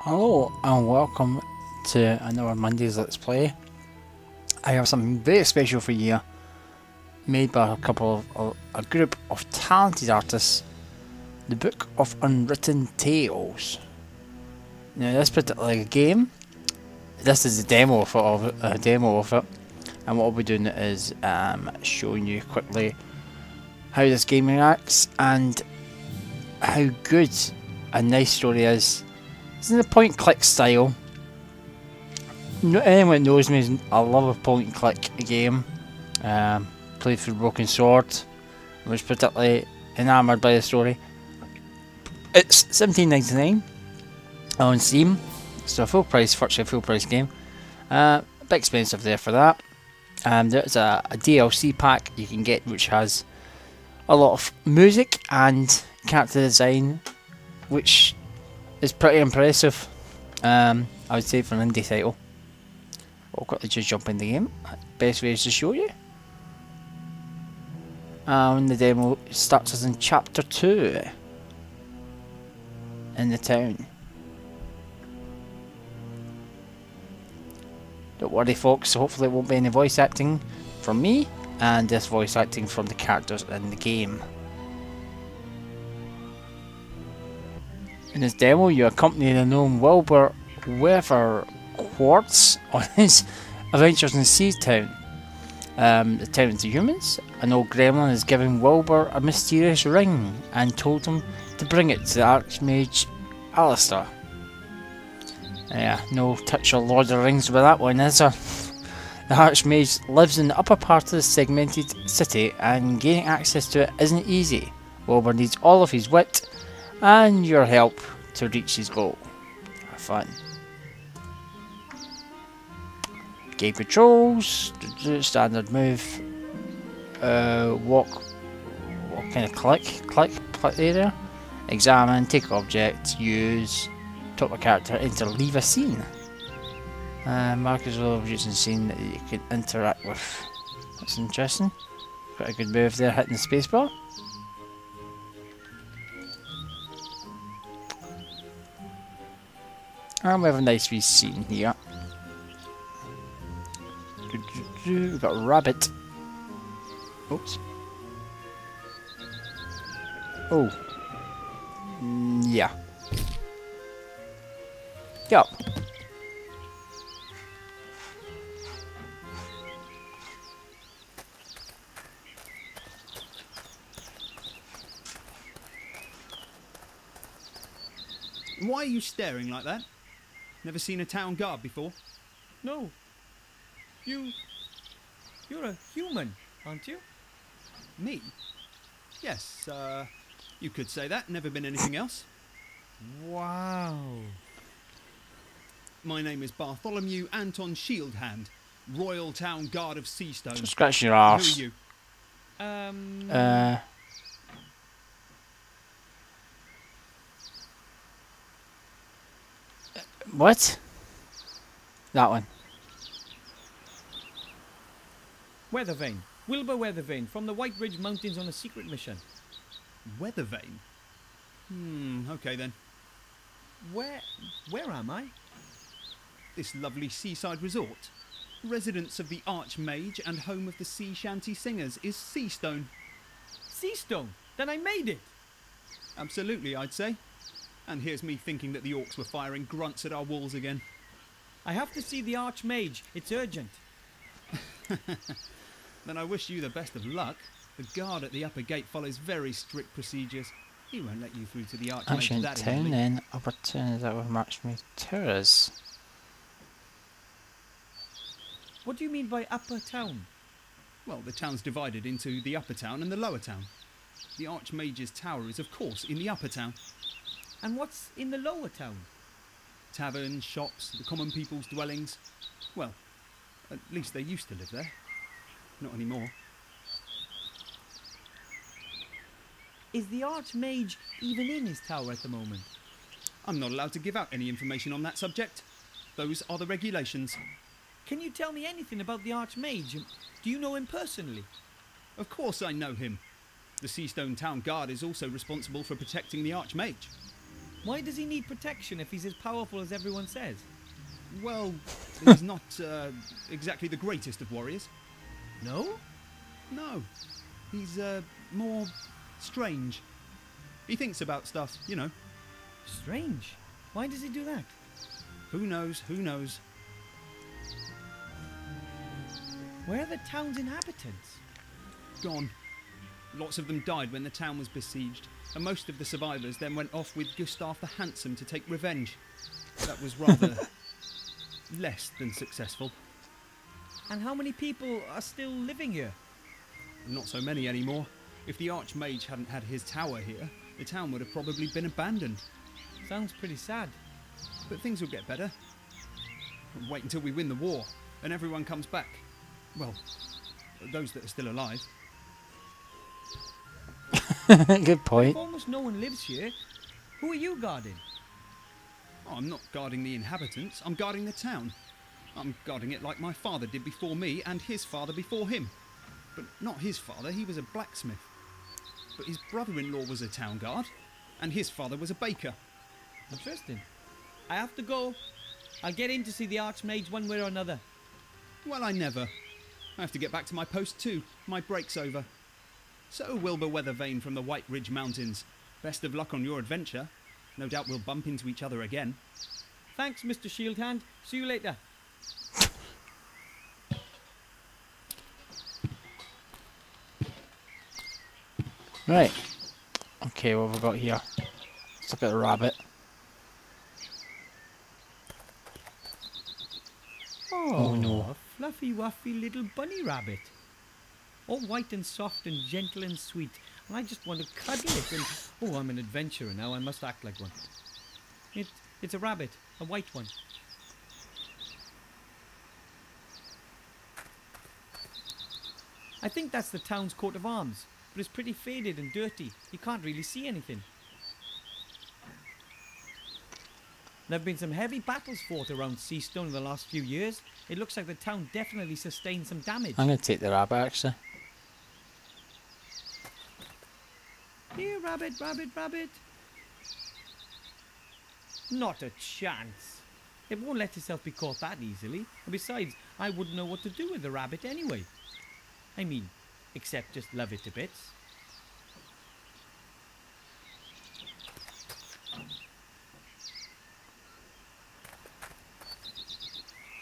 Hello and welcome to another Monday's Let's Play. I have something very special for you, made by a group of talented artists, the Book of Unwritten Tales. Now this particular game, this is a demo of it, and what I'll be doing is showing you quickly how this game reacts and how good a nice story is. It's in the point click style. Anyone knows me, I love a point and click game. Played through Broken Sword. I was particularly enamoured by the story. It's $17.99 on Steam. So virtually full price game. A bit expensive there for that. There's a DLC pack you can get which has a lot of music and character design, which is pretty impressive, I would say, for an indie title. I'll quickly just jump in the game. Best way is to show you. The demo starts us in chapter 2 in the town. Don't worry folks, hopefully it won't be any voice acting from me, and this voice acting from the characters in the game. In this demo, you accompany the gnome Wilbur Weatherquartz on his adventures in Seastone. The town of the humans. An old gremlin has given Wilbur a mysterious ring and told him to bring it to the Archmage Alistair. Yeah, no touch of Lord of the Rings with that one, is there? The Archmage lives in the upper part of the segmented city, and gaining access to it isn't easy. Wilbur needs all of his wit and your help to reach his goal. Have fun. Game controls, standard move, walk kind of click area, examine, take object, use, talk a character, enter, leave a scene. Markers of objects and scene that you can interact with. That's interesting. Quite a good move there, hitting the spacebar. And we have a nice wee scene here. We've got a rabbit. Oops. Oh. Yeah. Yep. Why are you staring like that? Never seen a town guard before? No. You're a human, aren't you? Me? Yes, you could say that. Never been anything else. Wow. My name is Bartholomew Anton Shieldhand, Royal Town Guard of Seastone. So scratch your Who arse. are you? What? That one. Weathervane. Wilbur Weathervane from the White Ridge Mountains on a secret mission. Weathervane? Okay then. Where am I? This lovely seaside resort. Residence of the Archmage and home of the sea shanty singers is Seastone. Seastone. Then I made it. Absolutely, I'd say. And here's me thinking that the orcs were firing grunts at our walls again. I have to see the Archmage. It's urgent. Then I wish you the best of luck. The guard at the upper gate follows very strict procedures. He won't let you through to the Archmage Ancient that town easily. then, upper town, is that where Marchmere Tower is? What do you mean by upper town? Well, the town's divided into the upper town and the lower town. The Archmage's tower is, of course, in the upper town. And what's in the lower town? Taverns, shops, the common people's dwellings. Well, at least they used to live there. Not anymore. Is the Archmage even in his tower at the moment? I'm not allowed to give out any information on that subject. Those are the regulations. Can you tell me anything about the Archmage? Do you know him personally? Of course I know him. The Seastone Town Guard is also responsible for protecting the Archmage. Why does he need protection if he's as powerful as everyone says? Well, he's not exactly the greatest of warriors. No? No. He's more strange. He thinks about stuff, you know. Strange. Why does he do that? Who knows? Who knows? Where are the town's inhabitants? Gone. Lots of them died when the town was besieged, and most of the survivors then went off with Gustav the Handsome to take revenge. That was rather less than successful. And how many people are still living here? Not so many anymore. If the Archmage hadn't had his tower here, the town would have probably been abandoned. Sounds pretty sad. But things will get better. Wait until we win the war, and everyone comes back. Well, those that are still alive. Good point. Almost no one lives here. Who are you guarding? Oh, I'm not guarding the inhabitants, I'm guarding the town. I'm guarding it like my father did before me and his father before him. But not his father, he was a blacksmith. But his brother-in-law was a town guard, and his father was a baker. Interesting. I have to go. I'll get in to see the Archmage one way or another. Well, I never. I have to get back to my post too. My break's over. So, Wilbur Weathervane from the White Ridge Mountains. Best of luck on your adventure. No doubt we'll bump into each other again. Thanks, Mr. Shieldhand. See you later. Right. Okay, what have we got here? Let's look at the rabbit. Oh no. A fluffy, wuffy little bunny rabbit. All white and soft and gentle and sweet. And I just want to cuddle it and... Oh, I'm an adventurer now. I must act like one. It's a rabbit. A white one. I think that's the town's coat of arms. But it's pretty faded and dirty. You can't really see anything. There have been some heavy battles fought around Seastone in the last few years. It looks like the town definitely sustained some damage. I'm going to take the rabbit, actually. Here, rabbit, rabbit, rabbit. Not a chance. It won't let itself be caught that easily. And besides, I wouldn't know what to do with the rabbit anyway. I mean, except just love it to bits.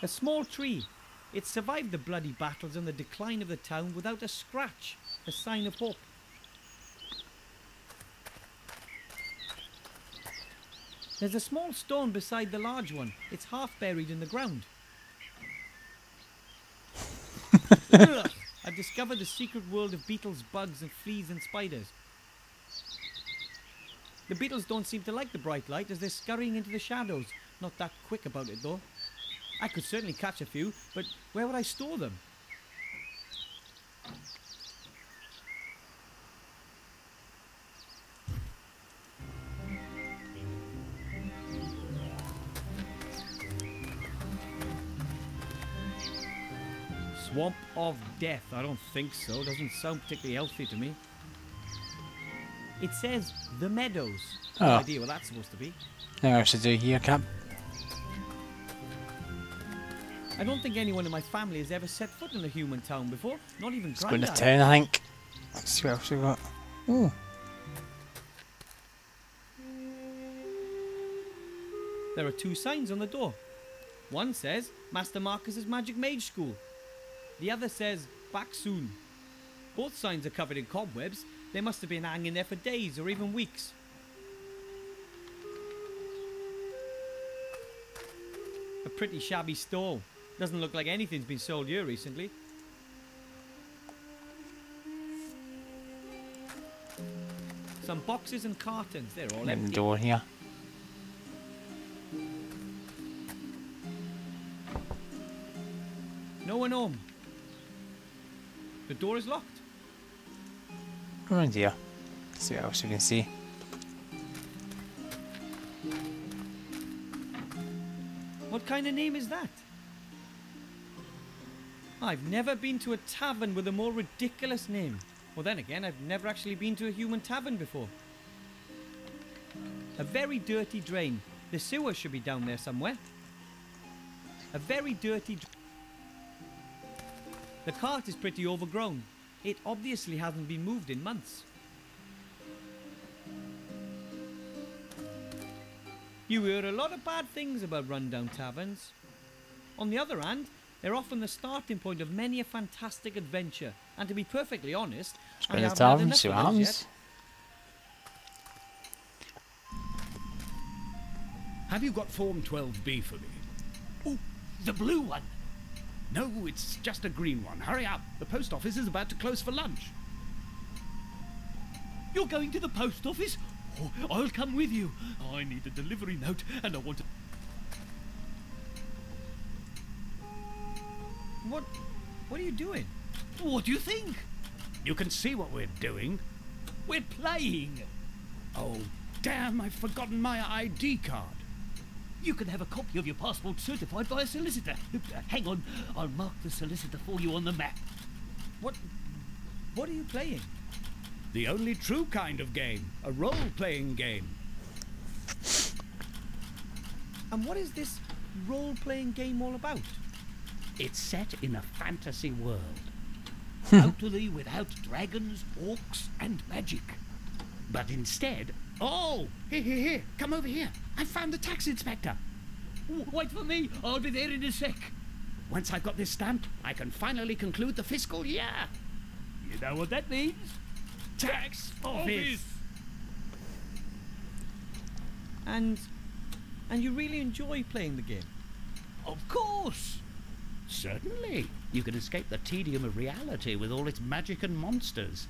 A small tree. It survived the bloody battles and the decline of the town without a scratch, a sign of hope. There's a small stone beside the large one. It's half buried in the ground. Ugh, I've discovered the secret world of beetles, bugs and fleas and spiders. The beetles don't seem to like the bright light as they're scurrying into the shadows. Not that quick about it though. I could certainly catch a few, but where would I store them? Swamp of Death. I don't think so. Doesn't sound particularly healthy to me. It says The Meadows. No idea what that's supposed to be. Nothing else to do here, Cap. I don't think anyone in my family has ever set foot in a human town before. Not even Let's go into Grandad. town, I think. Let's see what else we got. Oh. There are two signs on the door. One says Master Marcus's Magic Mage School. The other says back soon. Both signs are covered in cobwebs. They must have been hanging there for days or even weeks. A pretty shabby stall. Doesn't look like anything's been sold here recently. Some boxes and cartons. They're all In the empty. door here. No one home. The door is locked. Go around here. See what else we can see. What kind of name is that? I've never been to a tavern with a more ridiculous name. Well, then again, I've never actually been to a human tavern before. A very dirty drain. The sewer should be down there somewhere. A very dirty... The cart is pretty overgrown. It obviously hasn't been moved in months. You hear a lot of bad things about rundown taverns. On the other hand, they're often the starting point of many a fantastic adventure. And to be perfectly honest, I haven't had enough of those yet. Have you got Form 12B for me? Oh, the blue one. No, it's just a green one. Hurry up. The post office is about to close for lunch. You're going to the post office? Oh, I'll come with you. I need a delivery note and I want to... What are you doing? What do you think? You can see what we're doing. We're playing. Oh, damn, I've forgotten my ID card. You can have a copy of your passport certified by a solicitor. Hang on, I'll mark the solicitor for you on the map. What are you playing? The only true kind of game. A role-playing game. And what is this role-playing game all about? It's set in a fantasy world. Totally without dragons, orcs, and magic. But instead... Oh! Here, come over here. I found the tax inspector. Wait for me, I'll be there in a sec. Once I've got this stamped, I can finally conclude the fiscal year. You know what that means? Tax office! And you really enjoy playing the game? Of course! Certainly. You can escape the tedium of reality with all its magic and monsters.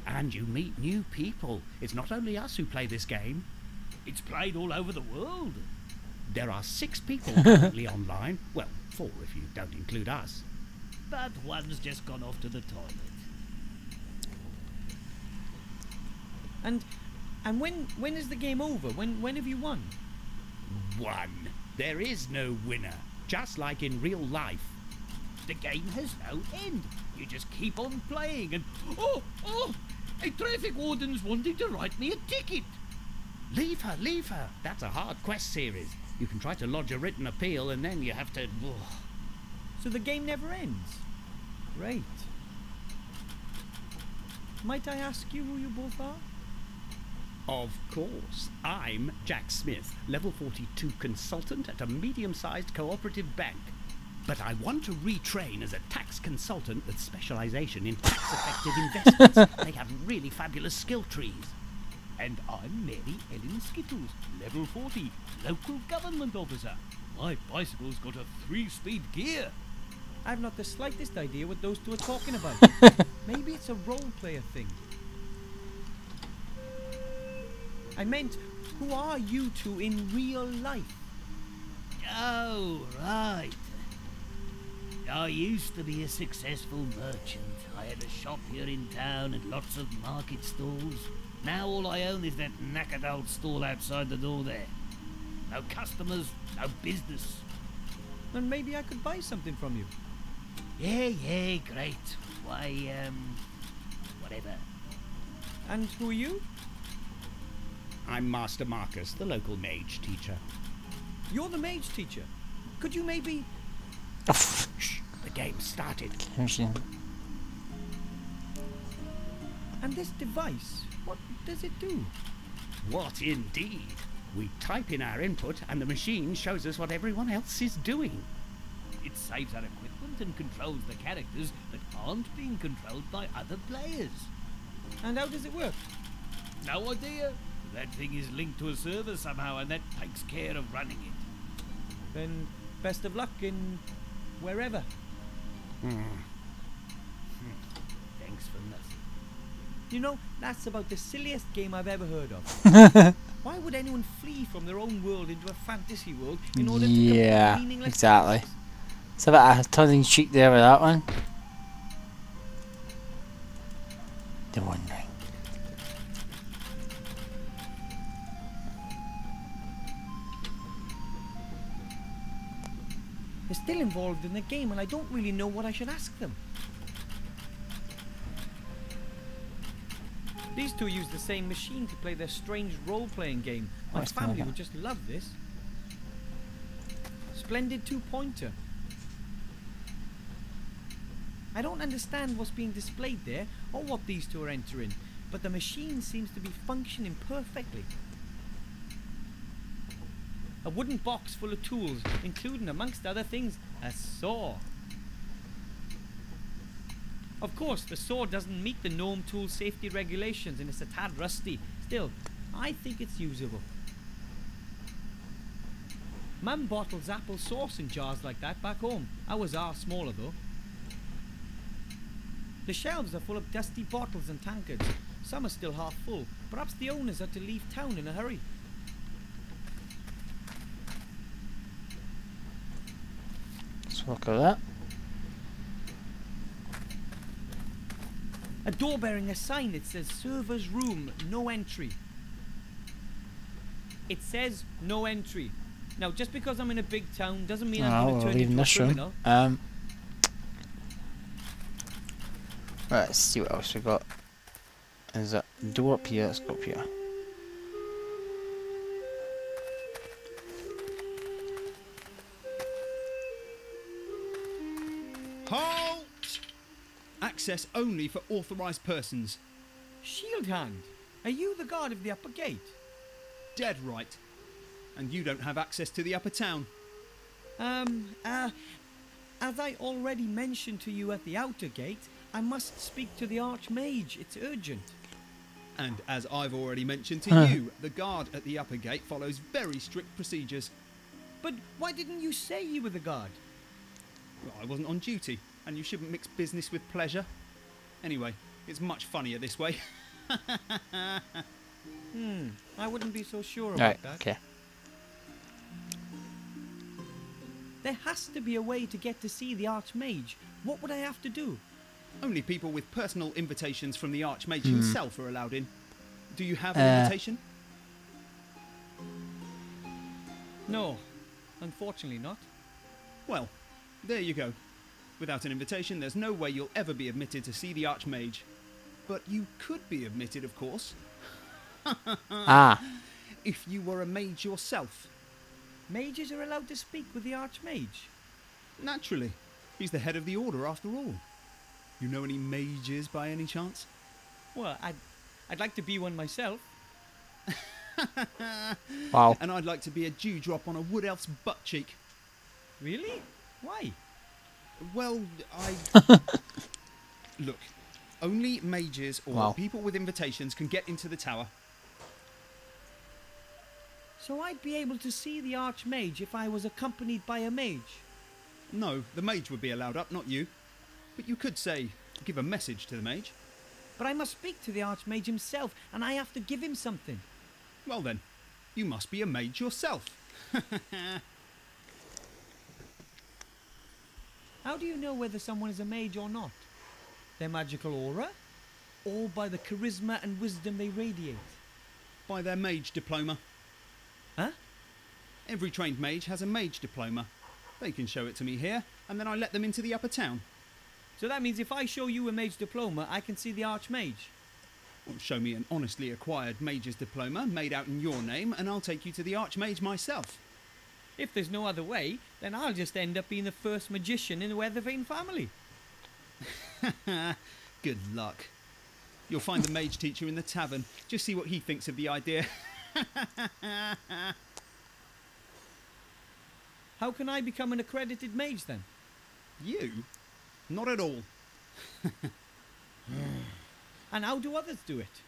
And you meet new people. It's not only us who play this game. It's played all over the world. There are 6 people currently online. Well, 4 if you don't include us. But one's just gone off to the toilet. And when is the game over? When have you won? Won. There is no winner. Just like in real life. The game has no end. You just keep on playing and... Oh! A traffic warden's wanting to write me a ticket. Leave her. That's a hard quest series. You can try to lodge a written appeal and then you have to... So the game never ends? Great. Might I ask you who you both are? Of course. I'm Jack Smith, level 42 consultant at a medium-sized cooperative bank. But I want to retrain as a tax consultant with specialization in tax-effective investments. They have really fabulous skill trees. And I'm Mary Ellen Skittles, level 40, local government officer. My bicycle's got a 3-speed gear. I've not the slightest idea what those two are talking about. Maybe it's a role-player thing. I meant, who are you two in real life? Oh, right. I used to be a successful merchant. I had a shop here in town and lots of market stalls. Now all I own is that knackered old stall outside the door there. No customers, no business. Then maybe I could buy something from you. Yeah, great. Why, whatever. And who are you? I'm Master Marcus, the local mage teacher. You're the mage teacher. Could you maybe... Shh, the game started. And this device, what does it do? What indeed? We type in our input and the machine shows us what everyone else is doing. It saves our equipment and controls the characters that aren't being controlled by other players. And how does it work? No idea. That thing is linked to a server somehow and that takes care of running it. Then best of luck in wherever. Thanks for nothing. You know, that's about the silliest game I've ever heard of. Why would anyone flee from their own world into a fantasy world in order to complete meaningless exactly. tasks? It's a bit of tongue-in-cheek there with that one. The One Ring. They're still involved in the game and I don't really know what I should ask them. These two use the same machine to play their strange role-playing game. My What's family that? would just love this. Splendid two-pointer. I don't understand what's being displayed there or what these two are entering, but the machine seems to be functioning perfectly. A wooden box full of tools, including, amongst other things, a saw. Of course, the saw doesn't meet the gnome tool safety regulations and it's a tad rusty. Still, I think it's usable. Mum bottles apple sauce in jars like that back home. Ours are smaller though. The shelves are full of dusty bottles and tankards. Some are still half full. Perhaps the owners had to leave town in a hurry. Let's look at that. A door bearing a sign that says server's room, no entry. It says no entry. Now, just because I'm in a big town doesn't mean I'm Oh, going we're to turn leaving into a this room. criminal. Right, let's see what else we got. There's a door up here. Let's go up here. Halt! Access only for authorised persons. Shield hand, are you the guard of the upper gate? Dead right. And you don't have access to the upper town. As I already mentioned to you at the outer gate, I must speak to the Archmage. It's urgent. And as I've already mentioned to you, the guard at the upper gate follows very strict procedures. But why didn't you say you were the guard? Well, I wasn't on duty, and you shouldn't mix business with pleasure. Anyway, it's much funnier this way. I wouldn't be so sure about Right, that. okay. There has to be a way to get to see the Archmage. What would I have to do? Only people with personal invitations from the Archmage himself are allowed in. Do you have an invitation? No, unfortunately not. Well, there you go. Without an invitation, there's no way you'll ever be admitted to see the Archmage. But you could be admitted, of course, if you were a mage yourself. Mages are allowed to speak with the Archmage. Naturally. He's the head of the order, after all. You know any mages by any chance? Well, I'd like to be one myself. Wow. And I'd like to be a dewdrop on a wood elf's butt cheek. Really? Why? Well, Look, only mages or Wow. people with invitations can get into the tower. So I'd be able to see the Archmage if I was accompanied by a mage? No, the mage would be allowed up, not you. But you could, say, give a message to the mage. But I must speak to the Archmage himself, and I have to give him something. Well then, you must be a mage yourself. How do you know whether someone is a mage or not? Their magical aura? Or by the charisma and wisdom they radiate? By their mage diploma. Huh? Every trained mage has a mage diploma. They can show it to me here, and then I let them into the upper town. So that means if I show you a mage diploma, I can see the Archmage? Well, show me an honestly acquired mage's diploma made out in your name, and I'll take you to the Archmage myself. If there's no other way, then I'll just end up being the first magician in the Weathervane family. Good luck. You'll find the mage teacher in the tavern. Just see what he thinks of the idea. How can I become an accredited mage then? You? Not at all. And how do others do it?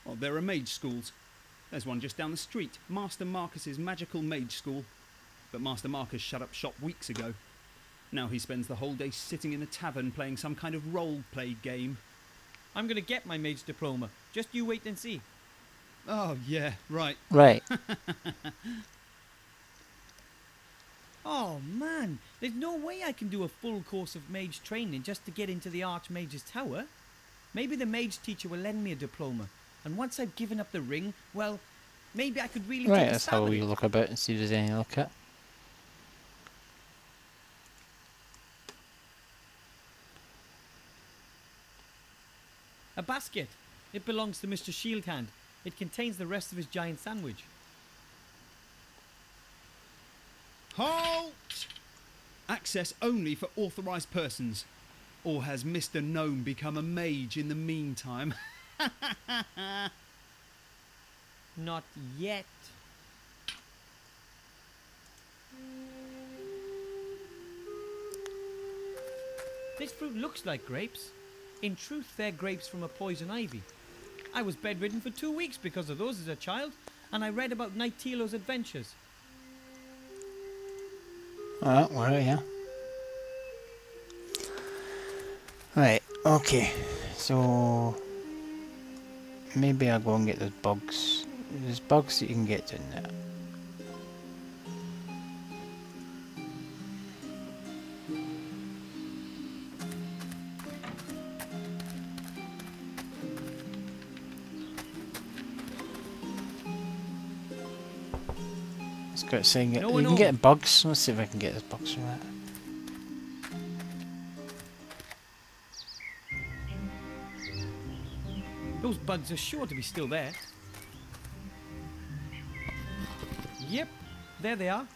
Well, there are mage schools. There's one just down the street, Master Marcus's magical mage school. But Master Marcus shut up shop weeks ago. Now he spends the whole day sitting in a tavern playing some kind of role-play game. I'm going to get my mage diploma. Just you wait and see. Oh, yeah, right. Right. Oh man, there's no way I can do a full course of mage training just to get into the Archmage's tower. Maybe the mage teacher will lend me a diploma, and once I've given up the ring, well, maybe I could really Right, take a let's stab have a at wee it. look about and see if there's any to look at. A basket. It belongs to Mr. Shieldhand. It contains the rest of his giant sandwich. Halt! Access only for authorised persons. Or has Mr. Gnome become a mage in the meantime? Not yet. This fruit looks like grapes. In truth, they're grapes from a poison ivy. I was bedridden for 2 weeks because of those as a child, and I read about Knight Tilo's adventures. Alright, we're out here. Right, okay. So maybe I'll go and get those bugs. There's bugs that you can get down there. It's got saying you can get bugs. Let's see if I can get those bugs from that. Those bugs are sure to be still there. Yep, there they are.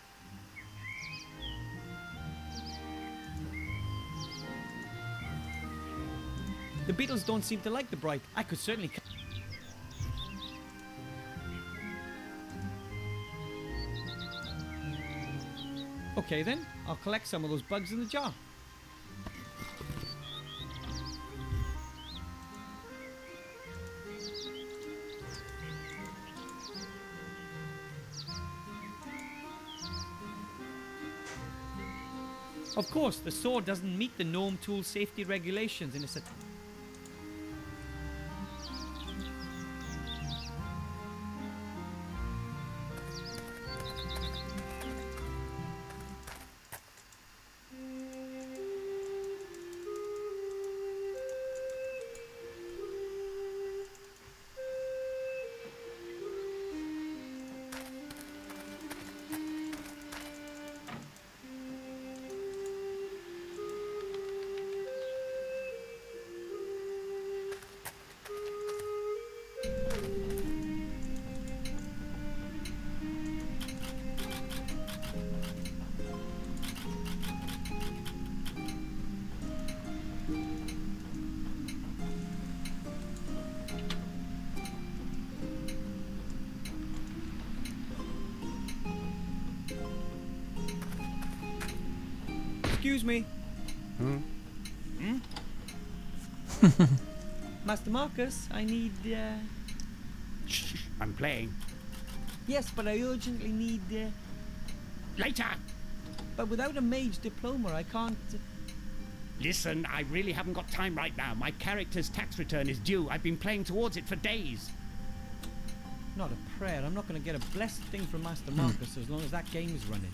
The beetles don't seem to like the bright. I could certainly... Okay then, I'll collect some of those bugs in the jar. Of course, the sword doesn't meet the gnome tool safety regulations and it's a... Excuse me. Master Marcus, I need, Shh, I'm playing. Yes, but I urgently need, Later! But without a mage diploma, I can't... Listen, I really haven't got time right now. My character's tax return is due. I've been playing towards it for days. Not a prayer. I'm not going to get a blessed thing from Master Marcus as long as that game is running.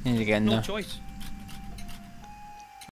Need to get in No there. choice.